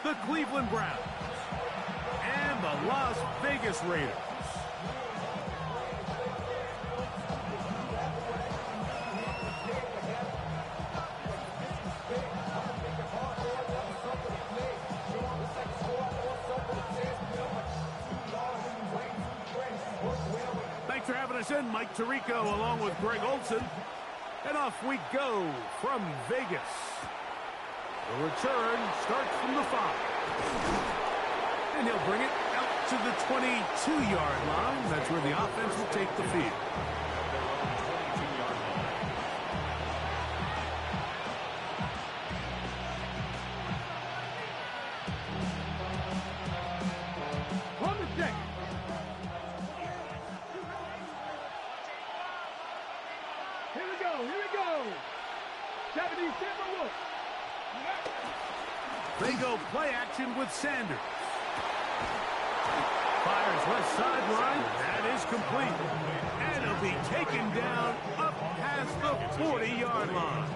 the Cleveland Browns, and the Las Vegas Raiders. Thanks for having us in, Mike Tirico, along with Greg Olson. And off we go from Vegas. The return starts from the 5. And he'll bring it out to the 22-yard line. That's where the offense will take the field. On the deck. Here we go, here we go. 77 Wolf. They go play action with Sanders. Fires left sideline. That is complete. And he'll be taken down up past the 40-yard line.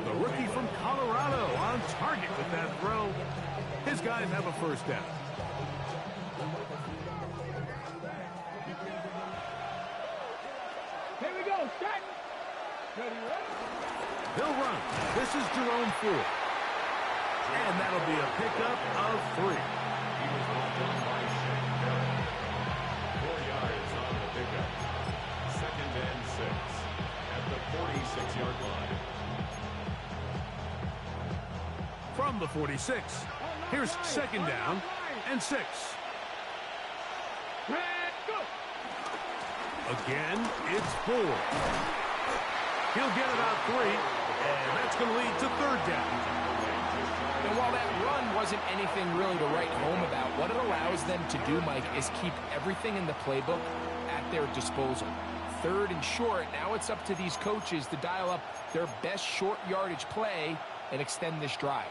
The rookie from Colorado on target with that throw. His guys have a first down. Here we go, set. They'll run. This is Jerome Ford. And that'll be a pickup of 3. He was brought down by Shane. 4 yards on the pickup. 2nd and 6 at the 46-yard line. From the 46, here's 2nd down and 6. Again, it's Ford. He'll get about 3, and that's going to lead to 3rd down. And while that run wasn't anything really to write home about, what it allows them to do, Mike, is keep everything in the playbook at their disposal. 3rd and short, now it's up to these coaches to dial up their best short yardage play and extend this drive.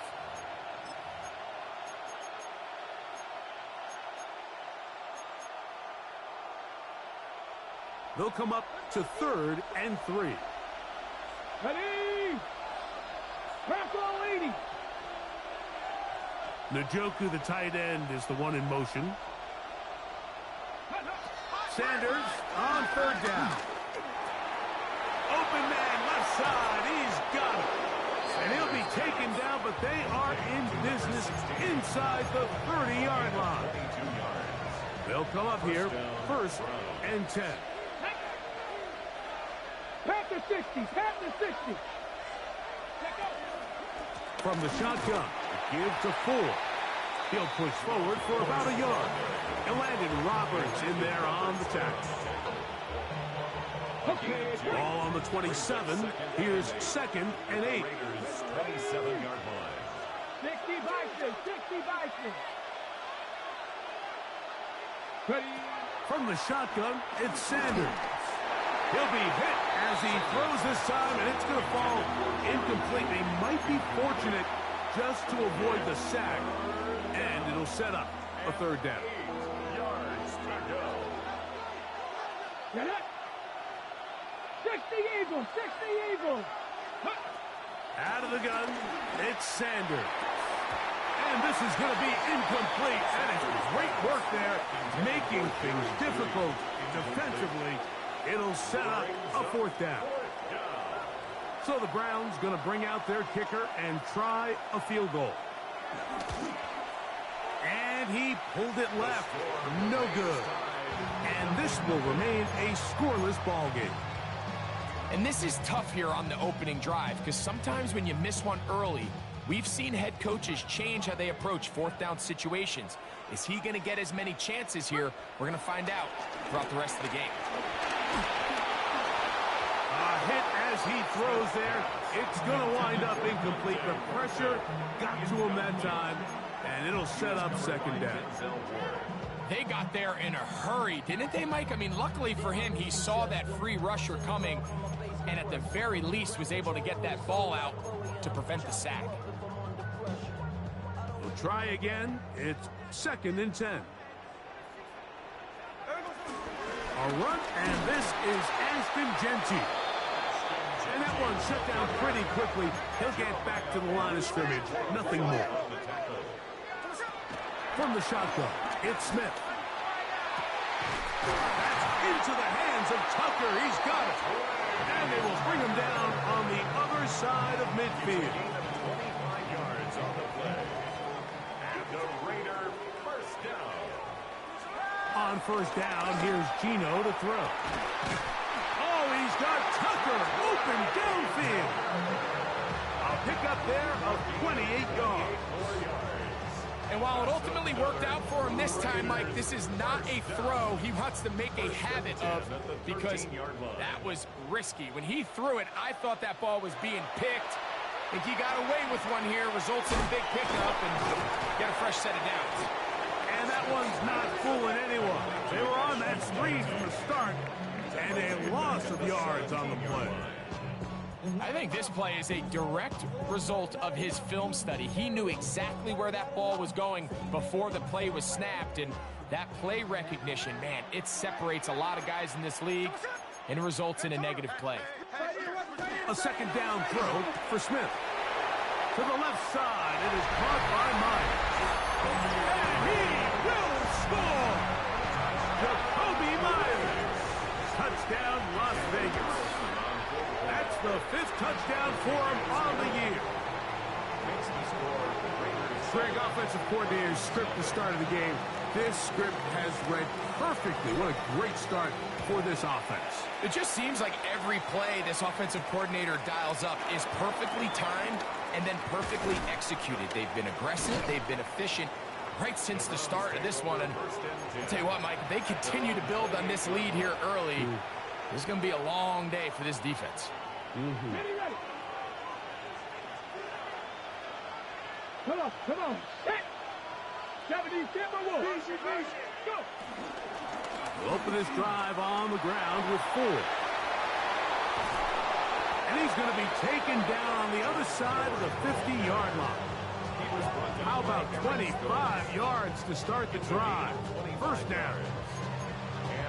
They'll come up to 3rd and 3. Ready! Crack all 80! Njoku, the tight end, is the one in motion. Sanders on 3rd down. Open man, left side. He's got it. And he'll be taken down, but they are in business inside the 30-yard line. They'll come up here, 1st and 10. Panther 60, Panther 60. From the shotgun, give to Ford. He'll push forward for about a yard. And Landon Roberts in there on the tackle. Ball on the 27. Here's 2nd and 8. 27-yard line. 60 Bison, 60 Bison. Ready? From the shotgun, it's Sanders. He'll be hit as he throws this time, and it's going to fall incomplete. They might be fortunate just to avoid the sack, and it'll set up a 3rd down. 8 yards to go. Get it? 60 Eagles, 60 Eagles. Out of the gun, it's Sanders. And this is going to be incomplete, and it's great work there, making things difficult defensively. It'll set up a 4th down. So the Browns going to bring out their kicker and try a field goal. And he pulled it left. No good. And this will remain a scoreless ball game. And this is tough here on the opening drive, because sometimes when you miss one early, we've seen head coaches change how they approach 4th down situations. Is he going to get as many chances here? We're going to find out throughout the rest of the game. A hit as he throws there. It's going to wind up incomplete. The pressure got to him that time, and it'll set up 2nd down. They got there in a hurry, didn't they, Mike? I mean, luckily for him, he saw that free rusher coming, and at the very least was able to get that ball out to prevent the sack. We'll try again. It's 2nd and 10. A run, and this is Ashton Genty. And that one shut down pretty quickly. He'll get back to the line of scrimmage. Nothing more. From the shotgun, it's Smith. That's into the hands of Tucker. He's got it. And they will bring him down on the other side of midfield. Gain of 25 yards on the play. And the Raider first down. On first down, here's Gino to throw. Oh, he's got Tucker open downfield. A pickup there of 28 yards. And while it ultimately worked out for him this time, Mike, this is not a throw he wants to make a habit of because that was risky. When he threw it, I thought that ball was being picked. I think he got away with one here, results in a big pickup, and get a fresh set of downs. And that one's not fooling anyone. They were on that screen from the start, and a loss of yards on the play. I think this play is a direct result of his film study. He knew exactly where that ball was going before the play was snapped, and that play recognition, man, it separates a lot of guys in this league and results in a negative play. A second down throw for Smith. To the left side, it is caught by Myers. And he will score! Jacoby Myers. Touchdown, Las Vegas. That's the 5th touchdown for him on the year. Greg, offensive coordinator's script the start of the game. This script has read perfectly. What a great start for this offense. It just seems like every play this offensive coordinator dials up is perfectly timed and then perfectly executed. They've been aggressive, they've been efficient right since the start of this one. And I'll tell you what, Mike, if they continue to build on this lead here early, this is going to be a long day for this defense. Ready, ready. Come on. Set. 70, Timberwolves. Easy, go. We'll open this drive on the ground with 4. And he's going to be taken down on the other side of the 50-yard line. How about 25 yards to start the drive? First down.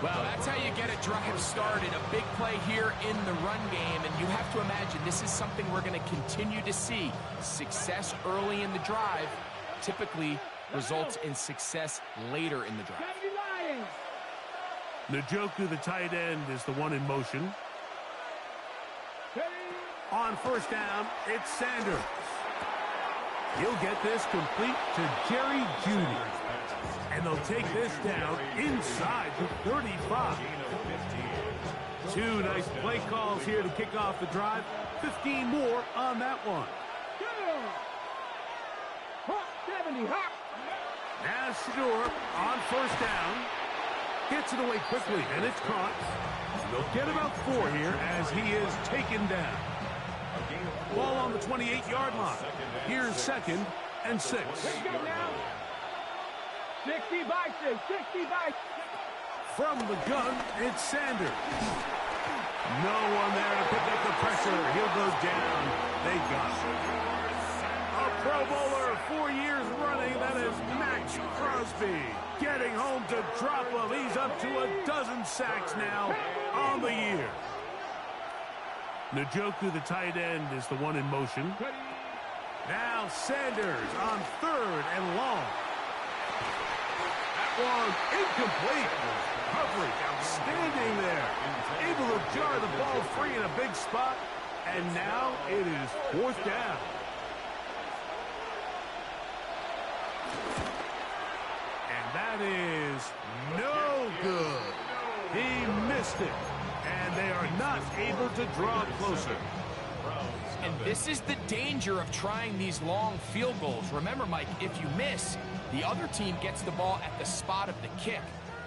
Well, that's how you get a drive started. A big play here in the run game, and you have to imagine this is something we're going to continue to see. Success early in the drive typically results in success later in the drive. Njoku, the tight end, is the one in motion. On first down, it's Sanders. He'll get this complete to Jerry Jeudy. And they'll take this down inside the 35. 2 nice play calls here to kick off the drive. 15 more on that one. Hot 70, hot. Now Shador on first down. Gets it away quickly, and it's caught. They'll get about 4 here as he is taken down. Ball on the 28-yard line. Here's 2nd and 6. Let's go now. 60 by 6, 60 by 6. From the gun, it's Sanders. No one there to pick up the pressure. He'll go down. They got him. A Pro Bowler 4 years running. That is Max Crosby. Getting home to drop him. He's up to a dozen sacks now on the year. Njoku, the tight end, is the one in motion. Now Sanders on 3rd and long. That one incomplete. Coverage outstanding there. Able to jar the ball free in a big spot. And now it is 4th down. And that is no good. He missed it. And they are not able to draw closer. And this is the danger of trying these long field goals. Remember, Mike, if you miss, the other team gets the ball at the spot of the kick.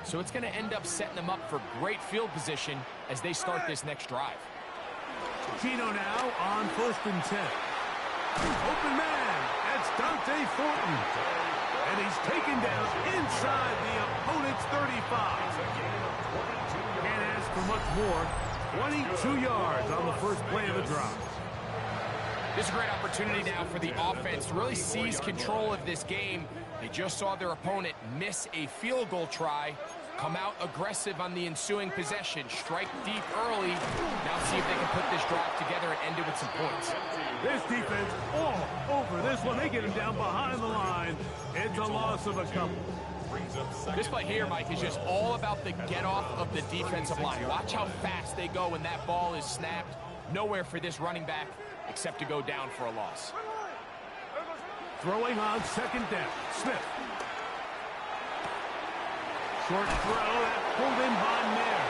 So it's going to end up setting them up for great field position as they start this next drive. Gino now on 1st and 10. Open man. That's Dante Thornton. And he's taken down inside the opponent's 35. Can't ask for much more. 22 yards on the first play of the drive. This is a great opportunity now for the offense to really seize control of this game. They just saw their opponent miss a field goal try, come out aggressive on the ensuing possession, strike deep early. Now see if they can put this drive together and end it with some points. This defense all over this one. They get him down behind the line. It's That's a loss of a couple. This play here, Mike, is just all about the get-off of the defensive line. Watch how fast they go when that ball is snapped. Nowhere for this running back except to go down for a loss. Throwing on second down. Smith. Short throw that pulled in by Nair.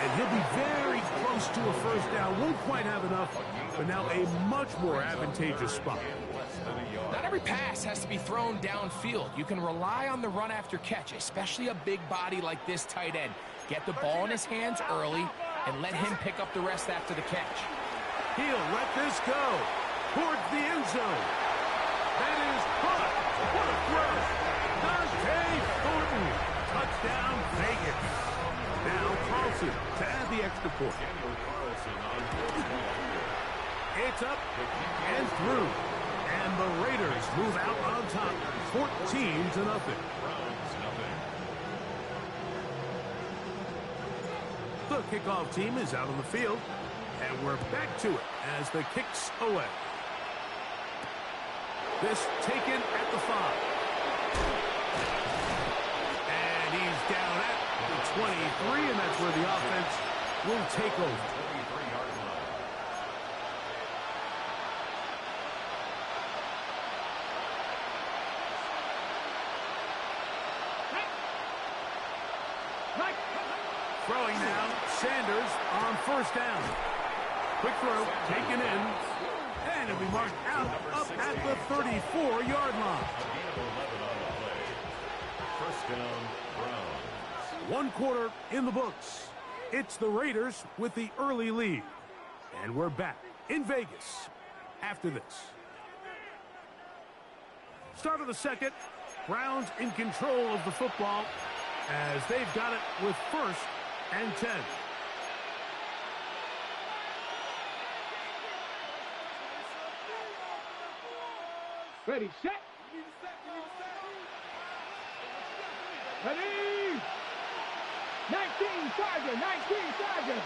And he'll be very close to a first down. Won't quite have enough, but now a much more advantageous spot. Not every pass has to be thrown downfield. You can rely on the run after catch, especially a big body like this tight end. Get the ball in his hands early and let him pick up the rest after the catch. He'll let this go towards the end zone. That is caught. What a throw. Dante Thornton. Touchdown, Vegas. Now Carlson to add the extra point. It's up and through. And the Raiders move out on top, 14-0. The kickoff team is out on the field, and we're back to it as the kick's away. This taken at the 5. And he's down at the 23, and that's where the offense will take over. Throwing now, Sanders on first down. Quick throw, taken in, and it'll be marked out up at the 34-yard line. First down, Browns. 1 quarter in the books. It's the Raiders with the early lead. And we're back in Vegas after this. Start of the second. Browns in control of the football as they've got it with first and 10. Ready, set. Ready. 19, Sergeant. 19, Sergeant.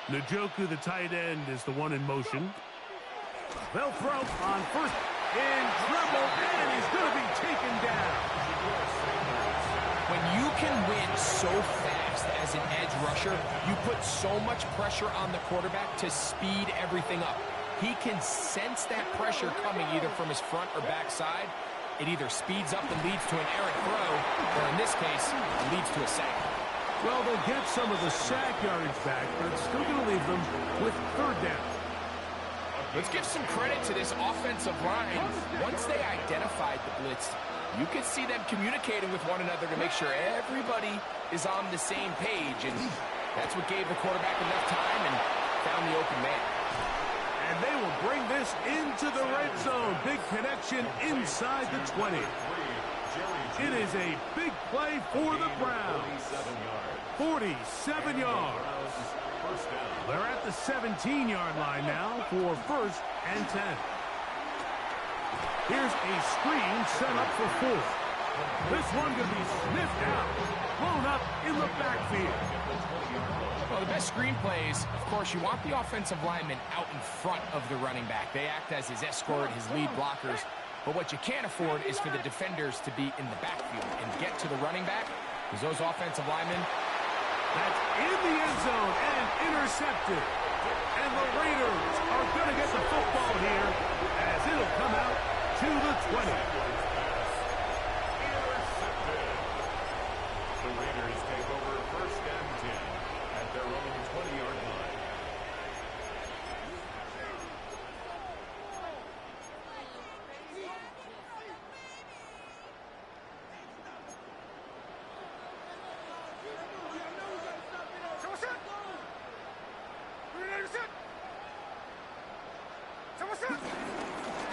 Njoku, the tight end, is the one in motion. They'll throw on first in trouble, and he's going to be taken down. When you can win so fast as an edge rusher, you put so much pressure on the quarterback to speed everything up. He can sense that pressure coming either from his front or back side. It either speeds up and leads to an errant throw, or in this case, it leads to a sack. Well, they'll get some of the sack yardage back, but it's still going to leave them with third down. Let's give some credit to this offensive line. Once they identified the blitz, you could see them communicating with one another to make sure everybody is on the same page, and that's what gave the quarterback enough time and found the open man. And they will bring this into the red zone. Big connection inside the 20. It is a big play for the Browns. 47 yards. They're at the 17-yard line now for first and 10. Here's a screen set up for 4. This one going to be sniffed out, blown up in the backfield. Well, the best screen plays, of course, you want the offensive lineman out in front of the running back. They act as his escort, his lead blockers. But what you can't afford is for the defenders to be in the backfield and get to the running back, because those offensive linemen, that's in the end zone and intercepted. And the Raiders are going to get the football here as it'll come out to the 20. The Raiders take over first and 10 at their own 20-yard line.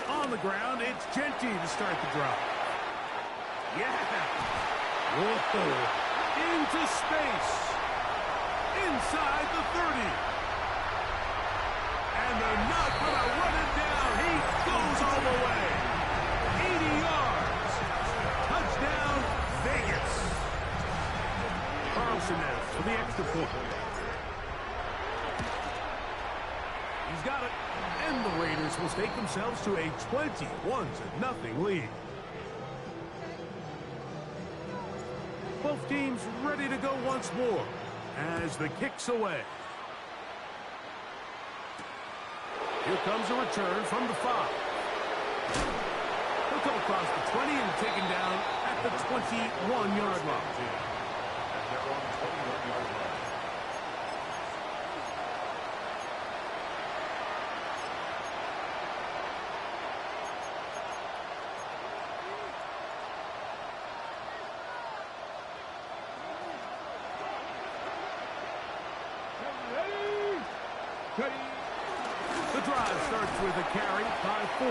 On the ground, it's Genty to start the drive. Yeah. Whoa. Into space. Inside the 30. And they're not going to run it down. He goes all the way. 80 yards. Touchdown, Vegas. Carlson now for the extra point. He's got it. And the Raiders will stake themselves to a 21-0 lead. Both teams ready to go once more as the kick's away. Here comes a return from the 5. He'll come across the 20 and taken down at the 21-yard line. And they're on the 21-yard line. The drive starts with a carry by 4.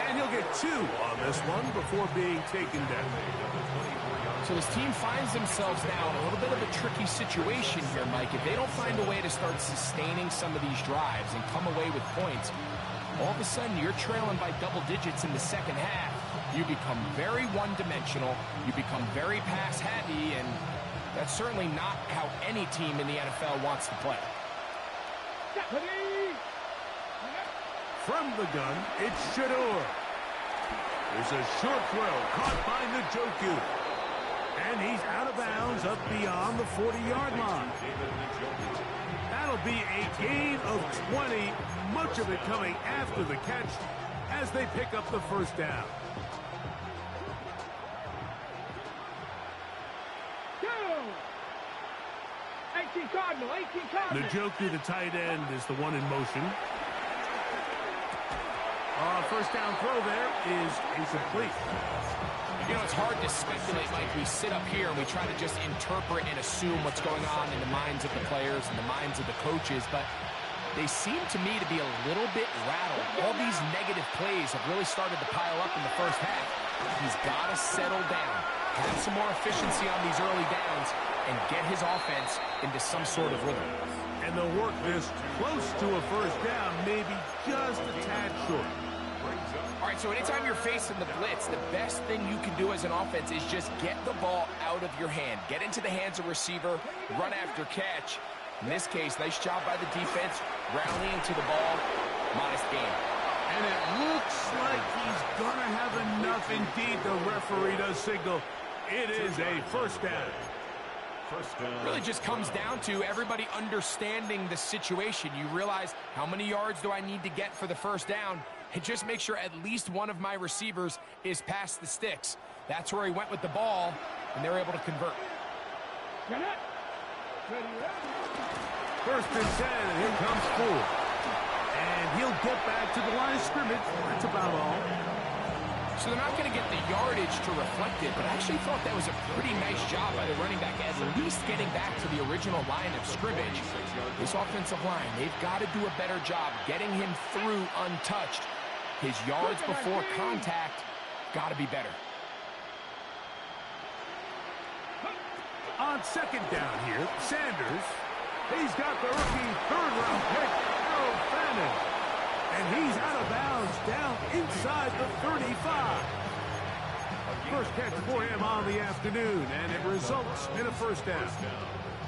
And he'll get 2 on this one before being taken down. So his team finds themselves now in a little bit of a tricky situation here, Mike. If they don't find a way to start sustaining some of these drives and come away with points, all of a sudden you're trailing by double digits in the second half. You become very one-dimensional. You become very pass-heavy, and that's certainly not how any team in the NFL wants to play. From the gun, it's Shador. There's a short throw caught by Njoku. And he's out of bounds up beyond the 40-yard line. That'll be a gain of 20, much of it coming after the catch as they pick up the first down. Njoku, the tight end, is the one in motion. First down throw there is incomplete. You know, it's hard to speculate, Mike. We sit up here and we try to just interpret and assume what's going on in the minds of the players and the minds of the coaches, but they seem to me to be a little bit rattled. All these negative plays have really started to pile up in the first half. He's got to settle down, have some more efficiency on these early downs, and get his offense into some sort of rhythm. And they'll work this close to a first down, maybe just a tad short. All right, so anytime you're facing the blitz, the best thing you can do as an offense is just get the ball out of your hand. Get into the hands of receiver, run after catch. In this case, nice job by the defense, rallying to the ball. Modest gain. And it looks like he's going to have enough. Indeed, the referee does signal it is a first down. Really just comes down to everybody understanding the situation. You realize how many yards do I need to get for the first down, and just make sure at least one of my receivers is past the sticks. That's where he went with the ball, and they're able to convert. First and 10, and here comes 4. And he'll get back to the line of scrimmage. That's about all. So they're not going to get the yardage to reflect it, but I actually thought that was a pretty nice job by the running back, at least getting back to the original line of scrimmage. This offensive line, they've got to do a better job getting him through untouched. His yards before contact got to be better. On second down here, Sanders, he's got the rookie third-round pick, Harold Fannin. And he's out of bounds down inside the 35. First catch for him on the afternoon, and it results in a first down.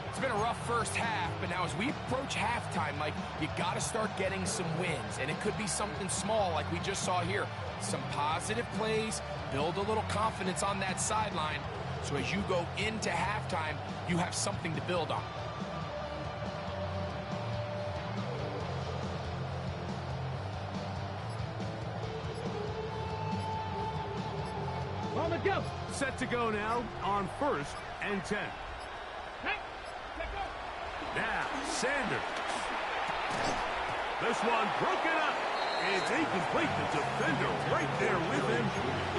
It's been a rough first half, but now as we approach halftime, Mike, you got to start getting some wins, and it could be something small like we just saw here. Some positive plays, build a little confidence on that sideline, so as you go into halftime, you have something to build on. Set to go now on first and 10. Now, Sanders. This one broken up. It's incomplete. The defender right there with him.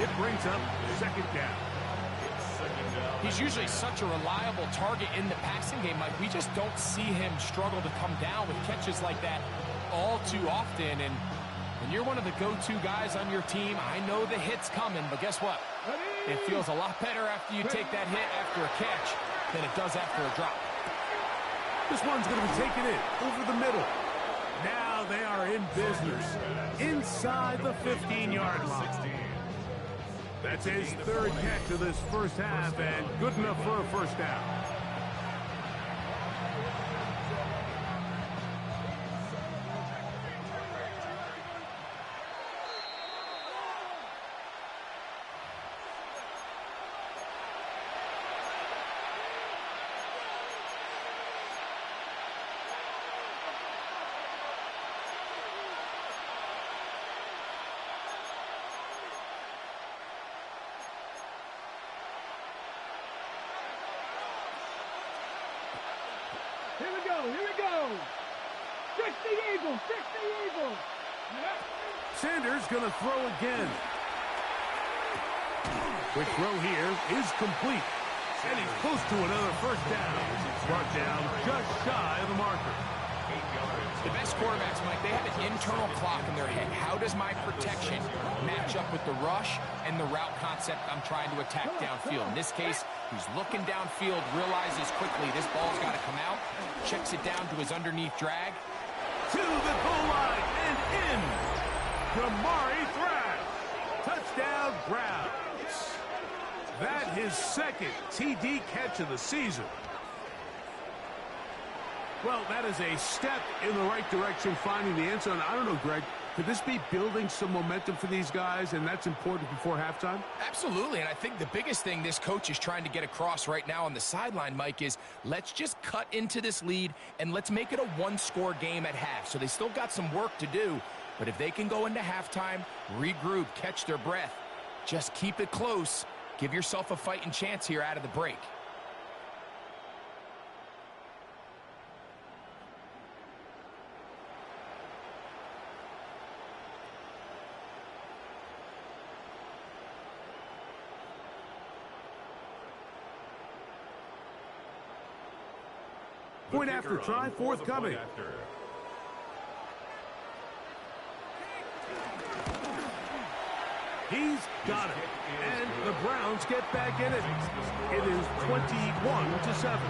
It brings up second down. He's usually such a reliable target in the passing game, Mike. We just don't see him struggle to come down with catches like that all too often. And when you're one of the go-to guys on your team, I know the hit's coming, but guess what? It feels a lot better after you take that hit after a catch than it does after a drop. This one's going to be taken in over the middle. Now they are in business inside the 15-yard line. That's his third catch of this first half, and good enough for a first down. Here we go. 60 Eagles, 60 Eagles. Sanders going to throw again. Quick throw here is complete. And he's close to another first down. Brought down just shy of the marker. The best quarterbacks, Mike, they have an internal clock in their head. How does my protection match up with the rush and the route concept I'm trying to attack downfield? In this case, he's looking downfield, realizes quickly this ball's got to come out, checks it down to his underneath drag. To the goal line and in. Jamari Thrash. Touchdown, Browns. That his second TD catch of the season. Well, that is a step in the right direction, finding the end zone. I don't know, Greg, could this be building some momentum for these guys, and that's important before halftime? Absolutely, and I think the biggest thing this coach is trying to get across right now on the sideline, Mike, is let's just cut into this lead, and let's make it a one-score game at half. So they still got some work to do, but if they can go into halftime, regroup, catch their breath, just keep it close, give yourself a fighting chance here out of the break. Point after try, forthcoming. He's got it. And the Browns get back in it. It is 21-7.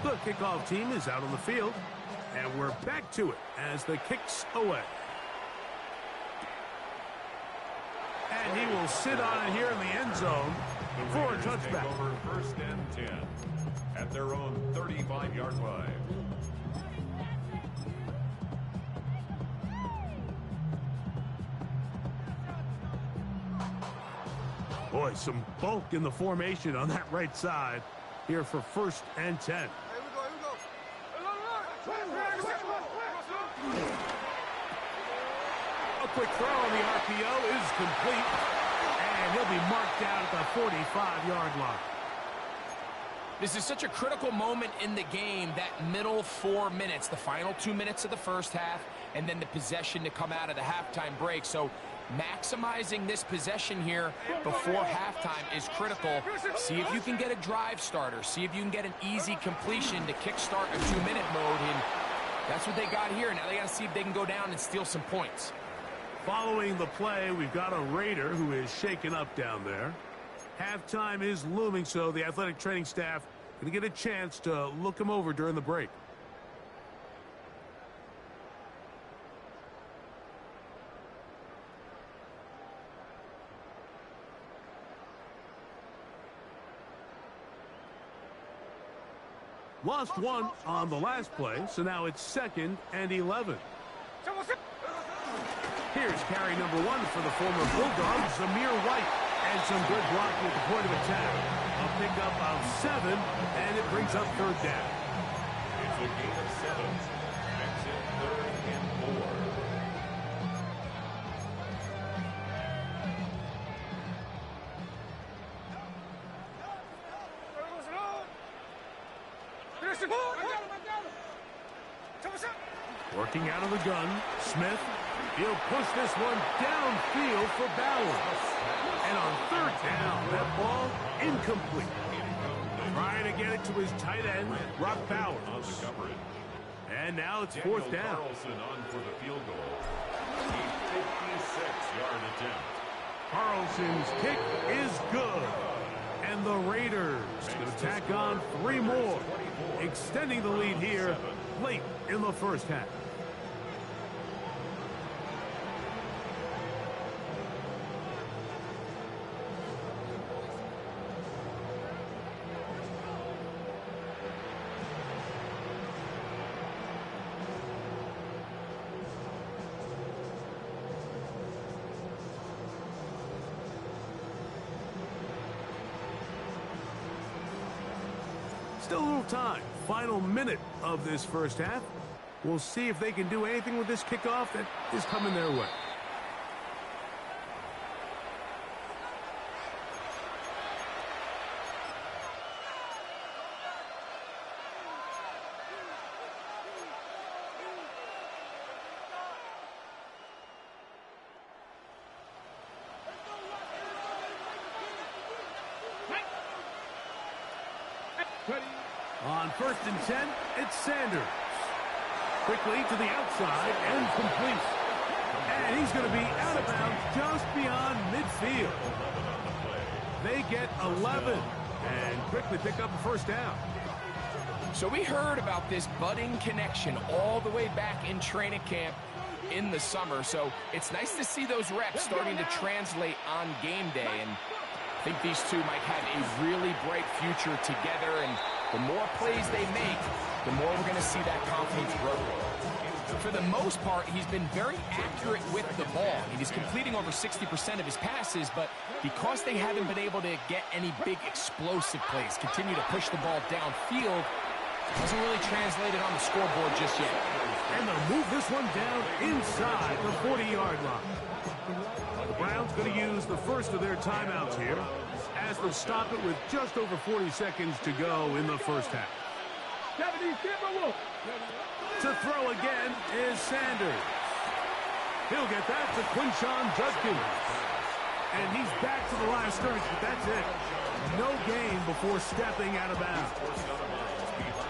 The kickoff team is out on the field. And we're back to it as the kick's away. And he will sit on it here in the end zone for a touchback. Over first and 10 at their own 35-yard line. Boy, some bulk in the formation on that right side here for first and 10. A quick throw on the RPO is complete, and he'll be marked down at the 45-yard line. This is such a critical moment in the game, that middle 4 minutes, the final 2 minutes of the first half, and then the possession to come out of the halftime break. So maximizing this possession here before halftime is critical. See if you can get a drive starter. See if you can get an easy completion to kickstart a 2-minute mode, and that's what they got here. Now they got to see if they can go down and steal some points. Following the play, we've got a Raider who is shaken up down there. Halftime is looming, so the athletic training staff going to get a chance to look him over during the break. Lost one on the last play, so now it's 2nd and 11. Here's carry number 1 for the former Bulldog, Zamir White. And some good blocking at the point of attack. A pickup of 7, and it brings up 3rd down. It's a gain of 7. Makes it 3rd and 4. Working out of the gun, Smith. He'll push this one downfield for Bowers. And on 3rd down, that ball incomplete. Trying to get it to his tight end, Rock Bowers. On the coverage. And now it's 4th down. Carlson on for the field goal. A 56-yard attempt. Carlson's kick is good. And the Raiders going to tack on 3 more, extending the lead here late in the first half. Still a little time. Final minute of this first half. We'll see if they can do anything with this kickoff that is coming their way. On 1st and 10, it's Sanders. Quickly to the outside and complete. And he's going to be out of bounds just beyond midfield. They get 11 and quickly pick up a first down. So we heard about this budding connection all the way back in training camp in the summer. So it's nice to see those reps starting to translate on game day. And I think these two might have a really bright future together. And the more plays they make, the more we're going to see that confidence grow. For the most part, he's been very accurate with the ball. He's completing over 60% of his passes, but because they haven't been able to get any big explosive plays, continue to push the ball downfield, hasn't really translated on the scoreboard just yet. And they'll move this one down inside the 40-yard line. The Browns going to use the first of their timeouts here as they'll stop it with just over 40 seconds to go in the first half. To throw again is Sanders. He'll get that to Quinshon Judkins. And he's back to the line of scrimmage, but that's it. No gain before stepping out of bounds.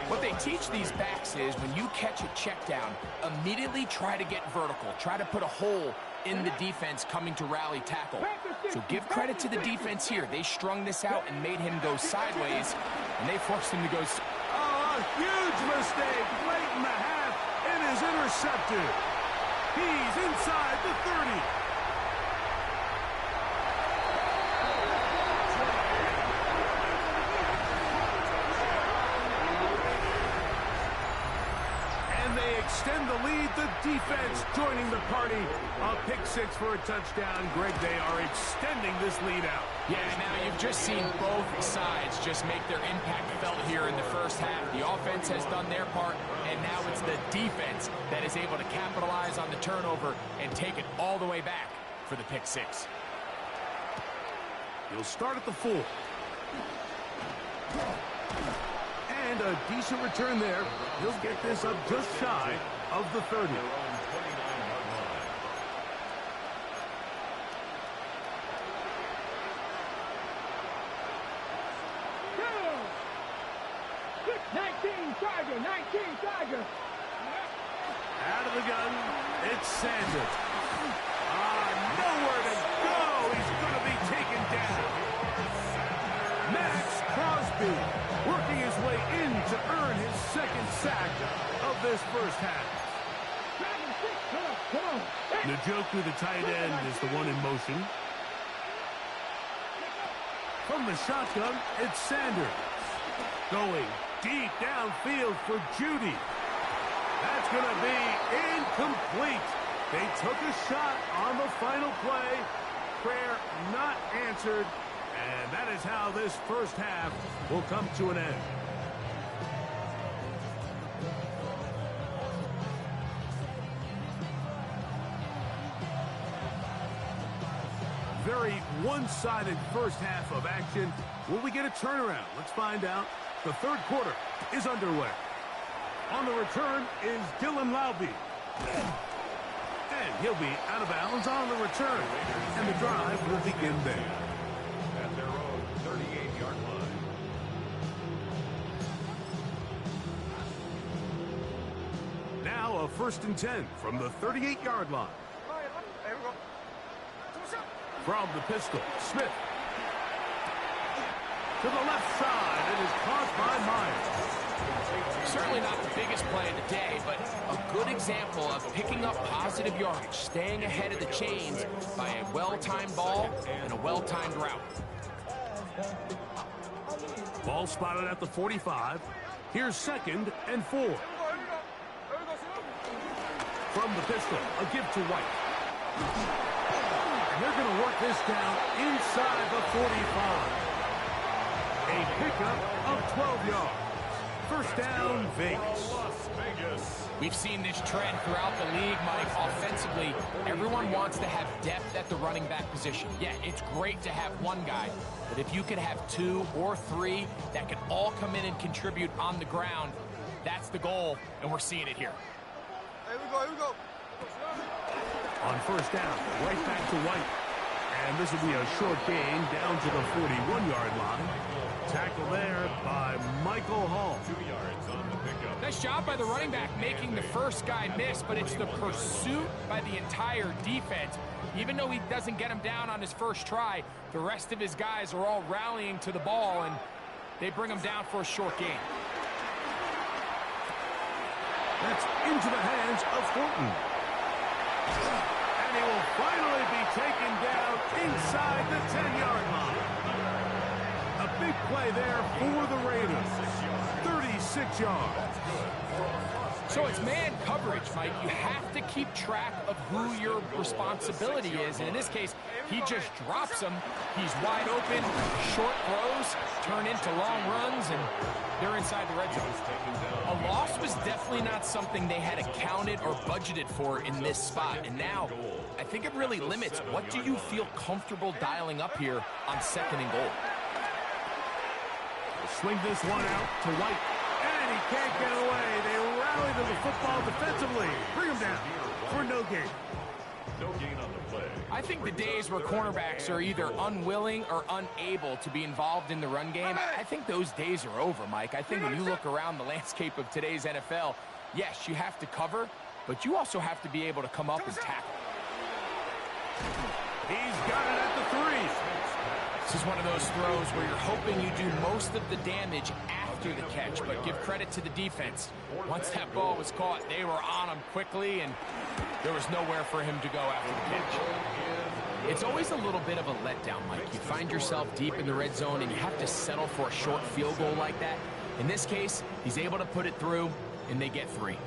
What they teach these backs is when you catch a check down, immediately try to get vertical. Try to put a hole in the defense coming to rally tackle. So give credit to the defense here. They strung this out and made him go sideways, and they forced him to go. Oh, a huge mistake late in the half. It is intercepted. He's inside the 30. Extend the lead, the defense joining the party. A pick six for a touchdown. Greg, they are extending this lead out. Yeah, now you've just seen both sides just make their impact felt here in the first half. The offense has done their part, and now it's the defense that is able to capitalize on the turnover and take it all the way back for the pick six. He'll start at the 4. And a decent return there. He'll get this up just shy of the 30. Tiger. Out of the gun, it's Sanders. Nowhere to go. He's going to be taken down. Max Crosby working his way in to earn his second sack of this first half. Njoku, the tight end, is the one in motion. From the shotgun, it's Sanders. Going deep downfield for Judy. That's going to be incomplete. They took a shot on the final play. Prayer not answered. And that is how this first half will come to an end. Very one-sided first half of action. Will we get a turnaround? Let's find out. The third quarter is underway. On the return is Dylan Laube. And he'll be out of bounds on the return. And the drive will begin there. At their own 38-yard line. Now a 1st and 10 from the 38-yard line. From the pistol, Smith. To the left side, it is caught by Myers. Certainly not the biggest play of the day, but a good example of picking up positive yardage, staying ahead of the chains by a well-timed ball and a well-timed route. Ball spotted at the 45. Here's 2nd and 4. From the pistol, a give to White. And they're going to work this down inside the 45. A pickup of 12 yards. First down, Vegas. Las Vegas. We've seen this trend throughout the league, Mike. Offensively, everyone wants to have depth at the running back position. Yeah, it's great to have one guy, but if you could have 2 or 3 that can all come in and contribute on the ground, that's the goal, and we're seeing it here. Here we go. On first down, right back to White. And this will be a short gain down to the 41-yard line. Tackle there by Michael Hall. 2 yards on the pickup. Nice job by the running back making the first guy miss, but it's the pursuit by the entire defense. Even though he doesn't get him down on his first try, the rest of his guys are all rallying to the ball, and they bring him down for a short gain. That's into the hands of Horton. And he will finally be taken down inside the 10-yard line. A big play there for the Raiders. 36 yards. So it's man coverage, Mike. You have to keep track of who your responsibility is. And in this case, he just drops him. He's wide open. Short throws turn into long runs, and they're inside the red zone. A loss was definitely not something they had accounted or budgeted for in this spot. And now, I think it really limits what do you feel comfortable dialing up here on 2nd and goal. Swing this one out to White. And he can't get away. They rally to the football defensively. Bring him down for no gain. No gain on the play. I think the days where cornerbacks are either unwilling or unable to be involved in the run game, I think those days are over, Mike. I think when you look around the landscape of today's NFL, yes, you have to cover, but you also have to be able to come up and tackle. He's got it at the 3. This is one of those throws where you're hoping you do most of the damage after the catch, but give credit to the defense. Once that ball was caught, they were on him quickly, and there was nowhere for him to go after the catch. It's always a little bit of a letdown, Mike. You find yourself deep in the red zone, and you have to settle for a short field goal like that. In this case, he's able to put it through, and they get 3.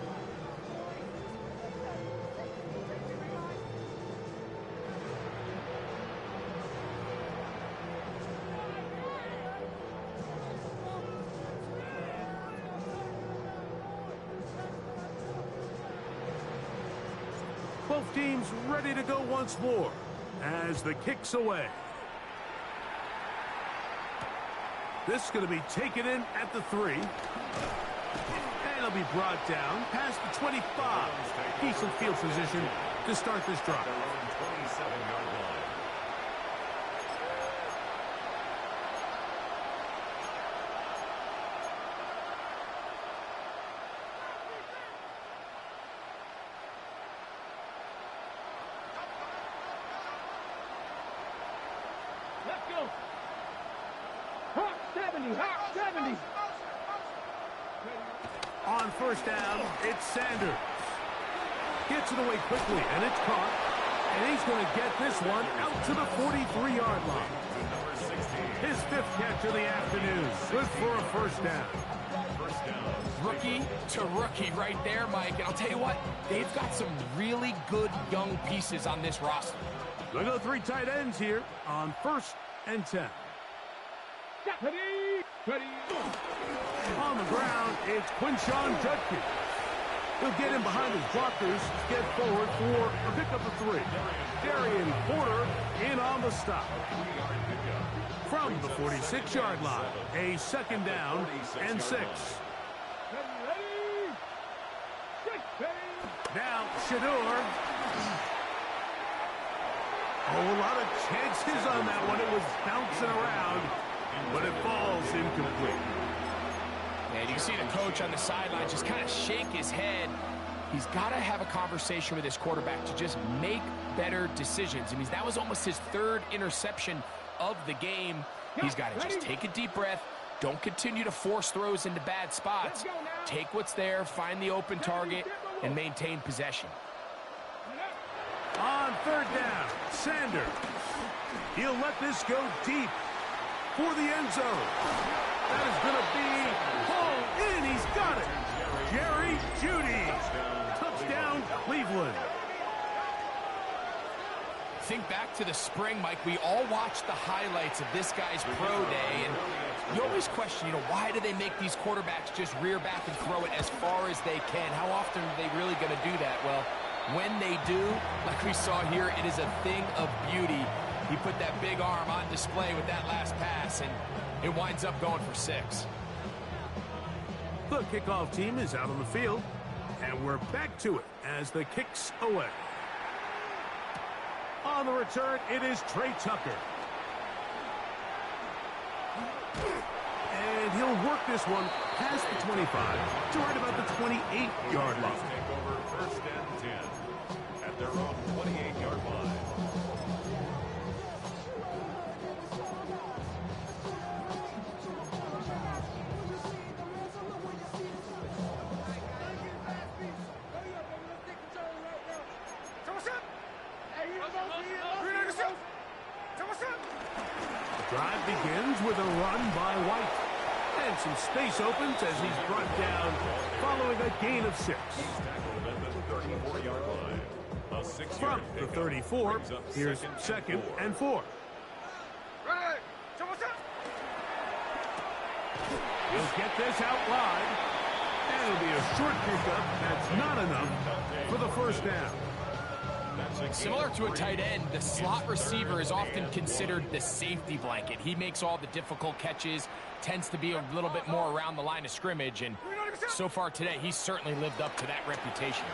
Both teams ready to go once more as the kick's away. This is going to be taken in at the 3. And it'll be brought down past the 25. Decent field position to start this drive. 27-yard line. Let's go. Hawk 70, Hawk 70. On first down, it's Sanders. Gets it away quickly, and it's caught. And he's going to get this one out to the 43-yard line. His 5th catch of the afternoon. Good for a first down. Rookie to rookie right there, Mike. And I'll tell you what, they've got some really good young pieces on this roster. They go 3 tight ends here on 1st and 10. Ready. On the ground, it's Quinshawn Judkins. He'll get in behind his blockers, get forward for a pickup of 3. Darian Porter in on the stop. From the 46-yard line, a 2nd down and 6. Ready. Now, Shador. A lot of chances on that one. It was bouncing around, but it falls incomplete. And you can see the coach on the sideline just kind of shake his head. He's got to have a conversation with his quarterback to just make better decisions. I mean, that was almost his 3rd interception of the game. He's got to just take a deep breath. Don't continue to force throws into bad spots. Take what's there, find the open target, and maintain possession. On 3rd down, Sanders. He'll let this go deep for the end zone. That is going to be hauled in. He's got it. Jerry Jeudy. Touchdown, Cleveland. Think back to the spring, Mike. We all watched the highlights of this guy's pro day, and you always question, why do they make these quarterbacks just rear back and throw it as far as they can? How often are they really going to do that? Well, when they do, like we saw here, it is a thing of beauty. He put that big arm on display with that last pass, and it winds up going for 6. The kickoff team is out on the field, and we're back to it as the kick's away. On the return, it is Trey Tucker. And he'll work this one past the 25 to right about the 28-yard line. Take over first and 10 at their own 28-yard line. The drive begins with a run by White. And some space opens as he's brought down following a gain of 6. Tackled at the 34-yard line. A 6-yard From the pickup 34, brings up here's second and 4. He'll get this out wide. And it'll be a short pickup that's not enough for the first down. Similar to a tight end, the slot receiver is often considered the safety blanket. He makes all the difficult catches, tends to be a little bit more around the line of scrimmage, and so far today, he's certainly lived up to that reputation.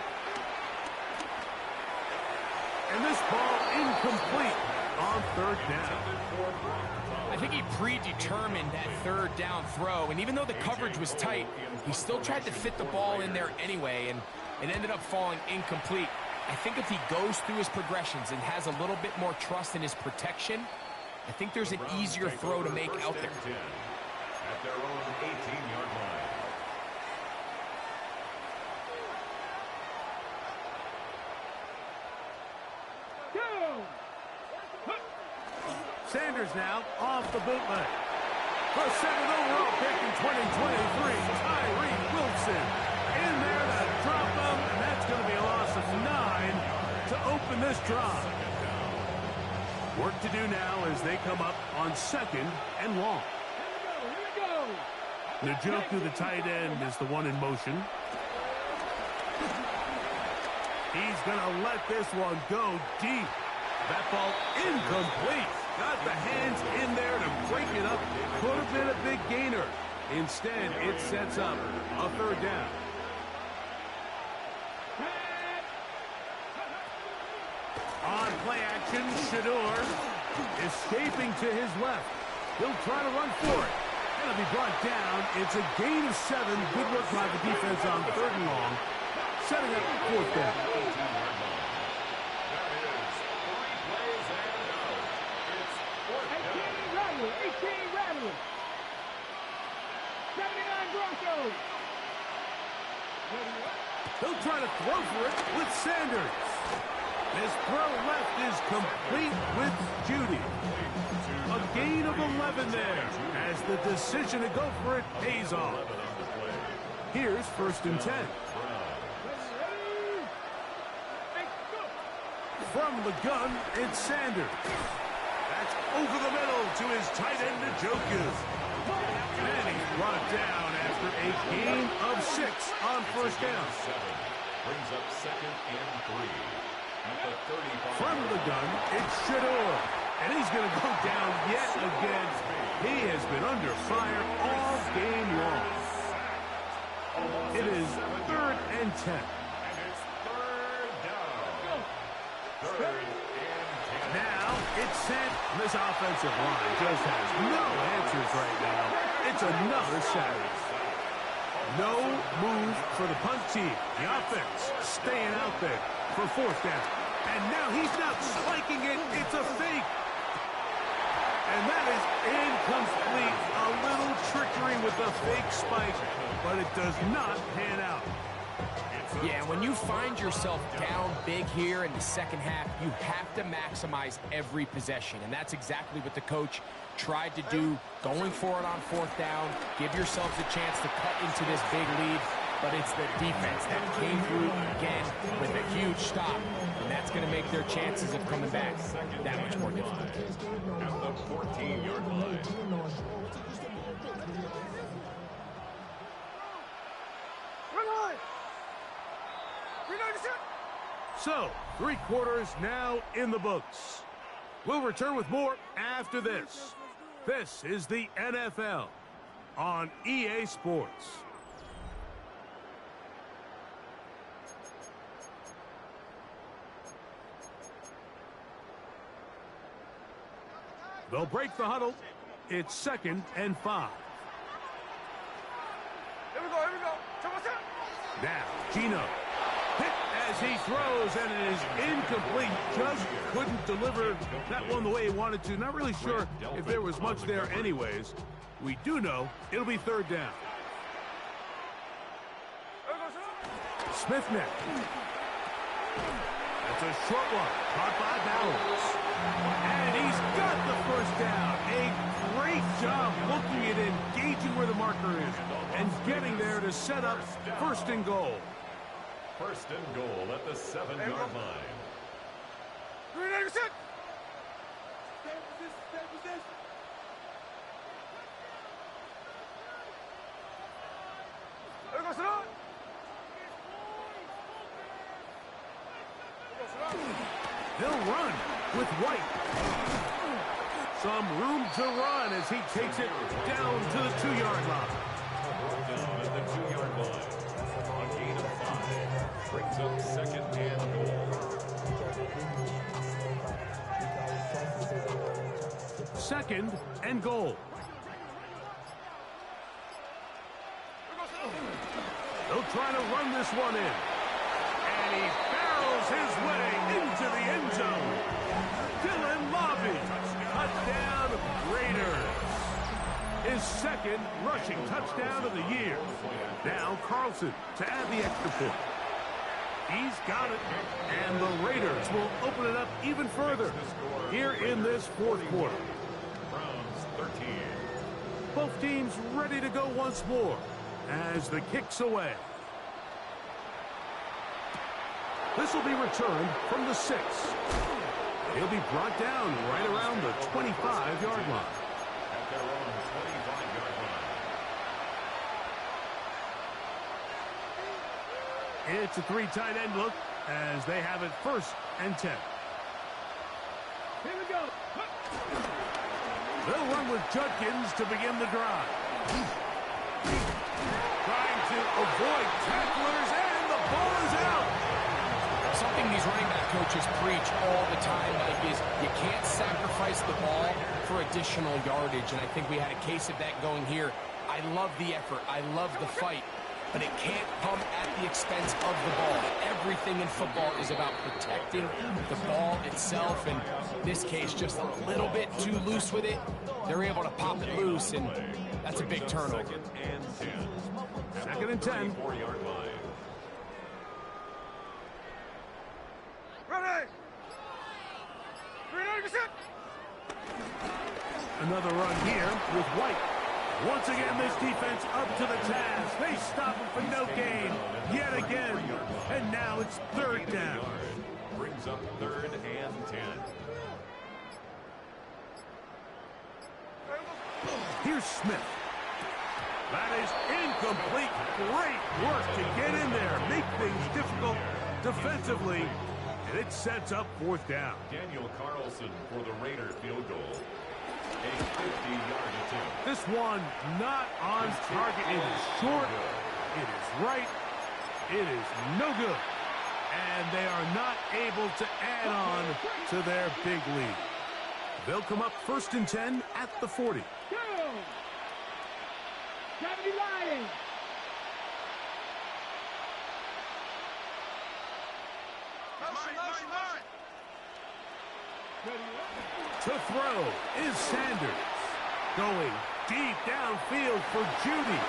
And this ball incomplete on third down. I think he predetermined that third down throw, and even though the coverage was tight, he still tried to fit the ball in there anyway, and it ended up falling incomplete. I think if he goes through his progressions and has a little bit more trust in his protection, I think there's an easier throw to make out there. At their own 18-yard line. Sanders now off the bootleg. The 7th overall pick in 2023, Tyree Wilson. In there to drop them, and that's going to be a loss of 9 to open this drive. Work to do now as they come up on second and long. Njoku, the tight end, is the one in motion. He's going to let this one go deep. That ball incomplete. Got the hands in there to break it up. Could have been a big gainer. Instead, it sets up a third down. On play action, Shador escaping to his left. He'll try to run for it. And it'll be brought down. It's a gain of 7. Good work by the defense on third and long. Setting up fourth down. He'll try to throw for it with Sanders. His throw left is complete with Judy. A gain of 11 there as the decision to go for it pays off. Here's first and 10. From the gun, it's Sanders. That's over the middle to his tight end, Njoku. And he's brought down after a gain of 6 on first down. Brings up second and 3. At the 35. From the gun, it's Shador. And he's going to go down yet again. He has been under fire all game long. It is third and 10. And it's third down. Third and 10. Now it's sent. This offensive line just has no answers right now. It's another sack. No move for the punt team. The offense staying out there for fourth down. And now he's not spiking it. It's a fake. And that is incomplete. A little trickery with the fake spike, but it does not pan out. Yeah, when you find yourself down big here in the second half, you have to maximize every possession. And that's exactly what the coach tried to do, going for it on fourth down. Give yourselves a chance to cut into this big lead. but it's the defense that came through again with a huge stop, and that's going to make their chances of coming back that much more difficult. At the 14-yard line. So, 3 quarters now in the books. We'll return with more after this. This is the NFL on EA Sports. They'll break the huddle. It's 2nd and 5. Here we go, here we go. Now, Gino. Hit as he throws, and it is incomplete. Just couldn't deliver that one the way he wanted to. Not really sure if there was much there anyways. We do know it'll be 3rd down. Smith next. That's a short one. Caught by Bowers. And he's got the 1st down. A great job looking at engaging where the marker is and getting there to set up 1st and goal. 1st and goal at the 7-yard line. They'll run with White. Some room to run as he takes it down to the 2-yard line. Down at the 2-yard line. A gain of 5. Brings up 2nd and goal. 2nd and goal. They'll try to run this one in. And he barrels his way into the end zone. Dylan Lobby. Touchdown, Raiders. His 2nd rushing touchdown of the year. Now Carlson to add the extra point. He's got it. And the Raiders will open it up even further here in this 4th quarter. Browns 13. Both teams ready to go once more as the kick's away. This will be returned from the 6. He'll be brought down right around the 25-yard line. At their own 25-yard line. It's a 3 tight end look as they have it 1st and 10. Here we go. They'll run with Judkins to begin the drive. Trying to avoid tacklers, and the ball is out. Something these running back coaches preach all the time, Mike, is you can't sacrifice the ball for additional yardage, and I think we had a case of that going here. I love the effort. I love the fight, but it can't come at the expense of the ball. Everything in football is about protecting the ball itself, and in this case, just a little bit too loose with it. They're able to pop it loose, and that's a big turnover. 2nd and 10. 2nd and 10. 4-yard line. Ready. 390%. Another run here with White. Once again, this defense up to the task. They stop him for no gain yet again. And now it's 3rd down. Brings up 3rd and 10. Here's Smith. That is incomplete. Great work to get in there, make things difficult defensively, and it sets up 4th down. Daniel Carlson for the Raider field goal. A 50-yard attempt. This one not on target. It is short. It is right. It is no good. And they are not able to add on to their big lead. They'll come up 1st and 10 at the 40. Go. 70 Lions. To throw is Sanders. Going deep downfield for Judy.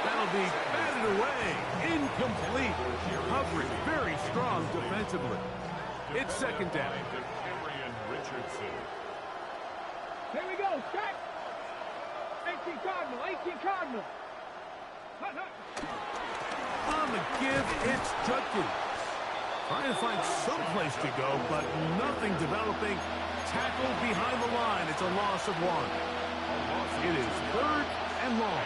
That'll be batted away. Incomplete. Coverage very strong defensively. It's 2nd down. Richardson. Here we go. Start. 18 Cardinal. 18 Cardinal. Hut, hut. On the give, it's Judkins. Trying to find some place to go, but nothing developing. Tackled behind the line. It's a loss of 1. It is 3rd and long.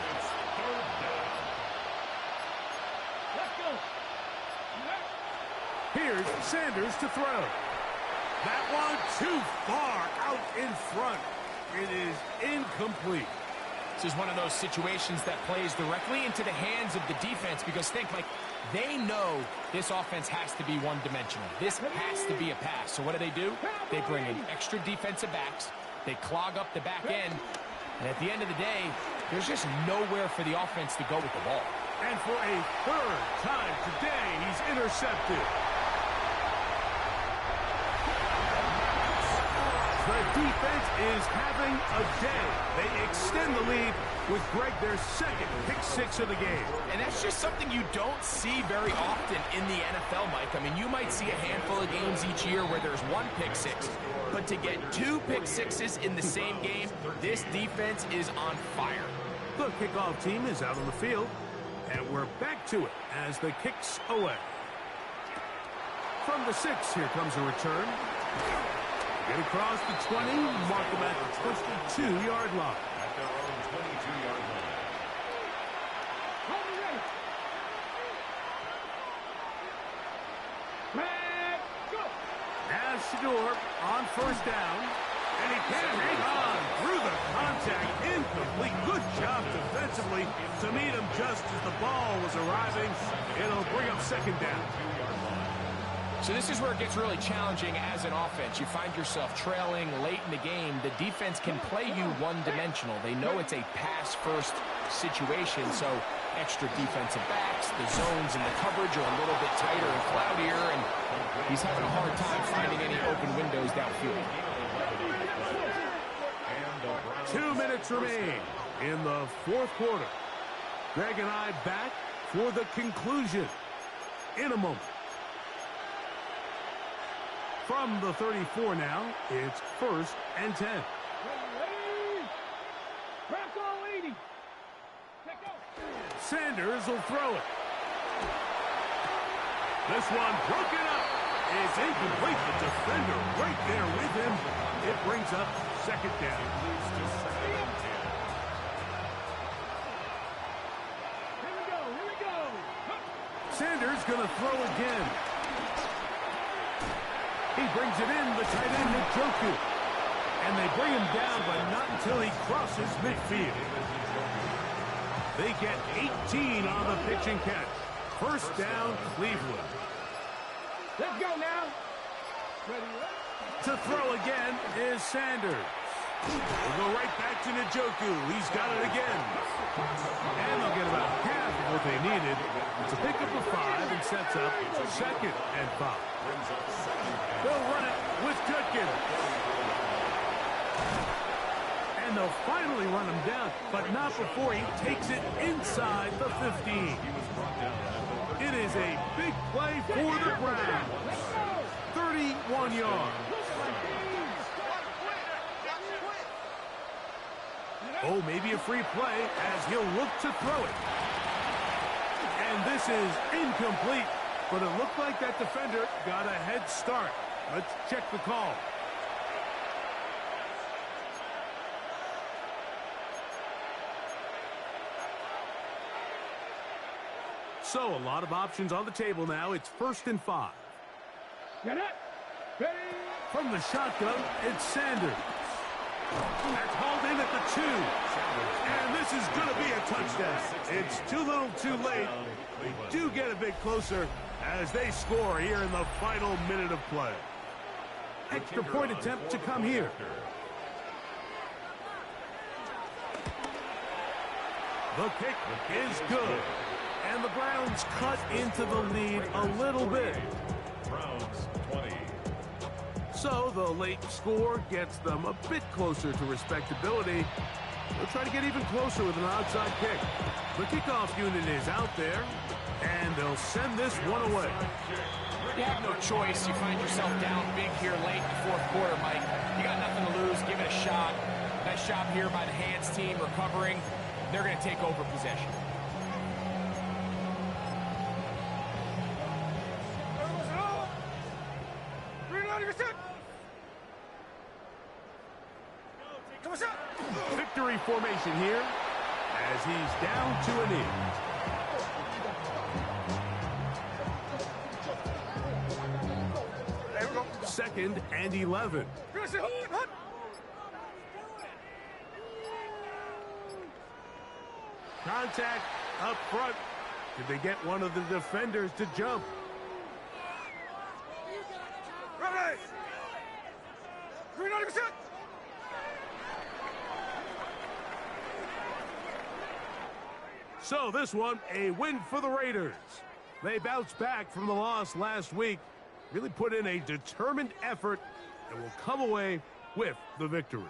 Let's go. Here's Sanders to throw. That one too far out in front. It is incomplete. This is one of those situations that plays directly into the hands of the defense because think, like, they know this offense has to be one-dimensional. This has to be a pass. So what do? They bring in extra defensive backs. They clog up the back end. And at the end of the day, there's just nowhere for the offense to go with the ball. And for a 3rd time today, he's intercepted. The defense is having a day. They extend the lead with Greg their 2nd pick 6 of the game. And that's just something you don't see very often in the NFL, Mike. I mean, you might see a handful of games each year where there's 1 pick 6. But to get 2 pick 6s in the same game, this defense is on fire. The kickoff team is out on the field, and we're back to it as the kick's away. From the 6, here comes a return. Get across the 20, mark them at the 22-yard line. At their own 22-yard line. As Shador on 1st down, and he can't hang on through the contact. Incomplete. Good job defensively to meet him just as the ball was arriving. It'll bring up 2nd down. So this is where it gets really challenging as an offense. You find yourself trailing late in the game. The defense can play you one-dimensional. They know it's a pass-first situation, so extra defensive backs, the zones and the coverage are a little bit tighter and cloudier, and he's having a hard time finding any open windows downfield. 2 minutes remain in the 4th quarter. Greg and I back for the conclusion in a moment. From the 34 now, it's 1st and 10. Sanders will throw it. This one broken up. It's incomplete. The defender right there with him. It brings up 2nd down. Here we go. Sanders going to throw again. He brings it in, the tight end, Njoku. And they bring him down, but not until he crosses midfield. They get 18 on the pitch and catch. 1st down, Cleveland. Let's go now. To throw again is Sanders. We'll go right back to Njoku. He's got it again. And they'll get about half of what they needed. It's a pickup of 5 and sets up 2nd and 5. They'll run it with Judkins. And they'll finally run him down, but not before he takes it inside the 15. It is a big play for the Browns. 31 yards. Oh, maybe a free play as he'll look to throw it. And this is incomplete, but it looked like that defender got a head start. Let's check the call. So a lot of options on the table now. It's 1st and 5. Get it. Ready. From the shotgun, it's Sanders. That's hauled in at the 2. And this is going to be a touchdown. It's too little too late. They do get a bit closer as they score here in the final minute of play. Extra point attempt to come here. The kick is good. And the Browns cut into the lead a little bit. Browns 20. So the late score gets them a bit closer to respectability. They'll try to get even closer with an outside kick. The kickoff unit is out there, and they'll send this one away. You have no choice. You find yourself down big here late in the 4th quarter, Mike. You got nothing to lose. Give it a shot. Nice job here by the hands team recovering. They're going to take over possession. Victory formation here as he's down to a knee. There we go. 2nd and 11. Contact up front. Did they get one of the defenders to jump? Ready. 390%. So this one, a win for the Raiders. They bounced back from the loss last week, really put in a determined effort, and will come away with the victory.